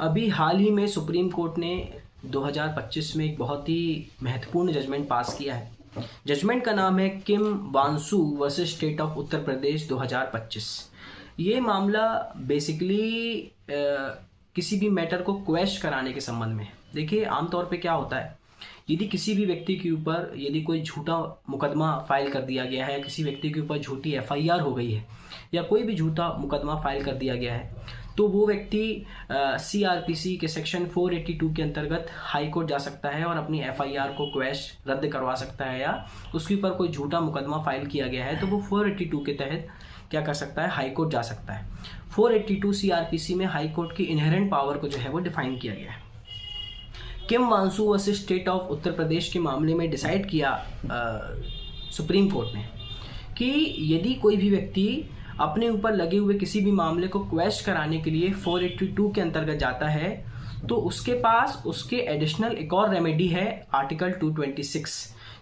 अभी हाल ही में supreme court ने 2025 में एक बहुत ही महत्वपूर्ण जजमेंट पास किया है। जजमेंट का नाम है किम बांसु versus state of Uttar Pradesh 2025। ये मामला बेसिकली किसी भी मैटर को क्वेश कराने के संबंध में। देखिए, आमतौर पे क्या होता है, यदि किसी भी व्यक्ति के ऊपर यदि कोई झूठा मुकदमा फाइल कर दिया गया है, किसी व्यक्ति के ऊपर झूठी एफआईआर हो गई है या कोई भी झूठा मुकदमा फाइल कर दिया गया है, तो वो व्यक्ति सीआरपीसी के सेक्शन 482 के अंतर्गत हाई कोर्ट जा सकता है और अपनी एफआईआर को क्वैश रद्द करवा सकता है, या उसके ऊपर कोई झूठा मुकदमा फाइल किया गया है तो वो 482 के तहत क्या कर सकता है, हाई कोर्ट जा सकता है। 482 सीआरपीसी में हाई कोर्ट की इनहेरेंट पावर को जो है वो डिफाइन किया गया है। किम बांसु वर्सेस स्टेट ऑफ उत्तर प्रदेश के मामले में डिसाइड किया सुप्रीम कोर्ट ने कि यदि कोई भी व्यक्ति अपने ऊपर लगे हुए किसी भी मामले को क्वैश कराने के लिए 482 के अंतर्गत जाता है तो उसके पास उसके एडिशनल एक और रेमेडी है, आर्टिकल 226।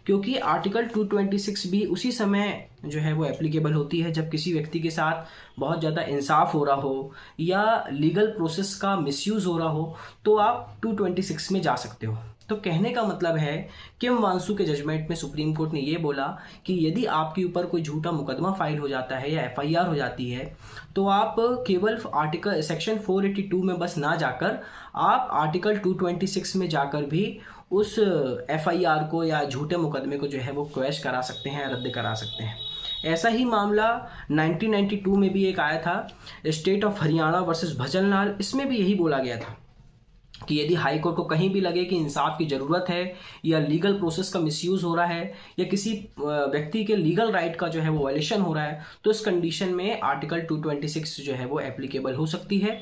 क्योंकि आर्टिकल 226 भी उसी समय जो है वो एप्लीकेबल होती है जब किसी व्यक्ति के साथ बहुत ज़्यादा इंसाफ हो रहा हो या लीगल प्रोसेस का मिसयूज़ हो रहा हो, तो आप 226 में जा सकते हो। तो कहने का मतलब है, किम बांसु के जजमेंट में सुप्रीम कोर्ट ने ये बोला कि यदि आपके ऊपर कोई झूठा मुकदमा फाइल हो जाता है या एफआईआर हो जाती है तो आप केवल आर्टिकल सेक्शन 482 में बस ना जाकर आप आर्टिकल 226 में जाकर भी उस एफआईआर को या झूठे मुकदमे को जो है वो क्वैश करा सकते हैं, रद्द करा सकते हैं। ऐसा ही मामला 1992 में भी एक आया था, state of Haryana versus Bhajanlal. इसमें भी यही बोला गया था कि यदि हाई कोर्ट को कहीं भी लगे कि इंसाफ की ज़रूरत है या लीगल प्रोसेस का मिसयूज़ हो रहा है या किसी व्यक्ति के लीगल राइट का जो है वो वायलेशन हो रहा है, तो इस कंडीशन में आर्टिकल 226 जो है वो एप्लीकेबल हो सकती है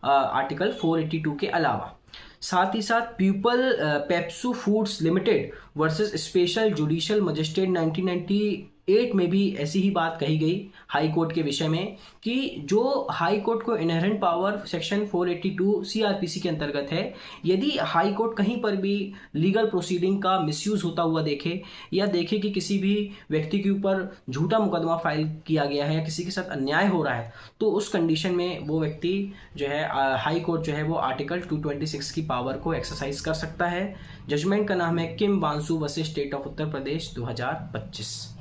आर्टिकल 482 के अलावा। साथ ही साथ people PEPSU foods limited versus special judicial magistrate 1998 में भी ऐसी ही बात कही गई हाई कोर्ट के विषय में कि जो हाई कोर्ट को इनहेरेंट पावर सेक्शन 482 सीआरपीसी के अंतर्गत है, यदि हाई कोर्ट कहीं पर भी लीगल प्रोसीडिंग का मिसयूज़ होता हुआ देखे या देखे कि किसी भी व्यक्ति के ऊपर झूठा मुकदमा फाइल किया गया है या किसी के साथ अन्याय हो रहा है, तो उस कंडीशन में वो व्यक्ति जो है हाई कोर्ट जो है वो आर्टिकल 226 की पावर को एक्सरसाइज कर सकता है। जजमेंट का नाम है किम बांसु versus state of Uttar Pradesh 2025।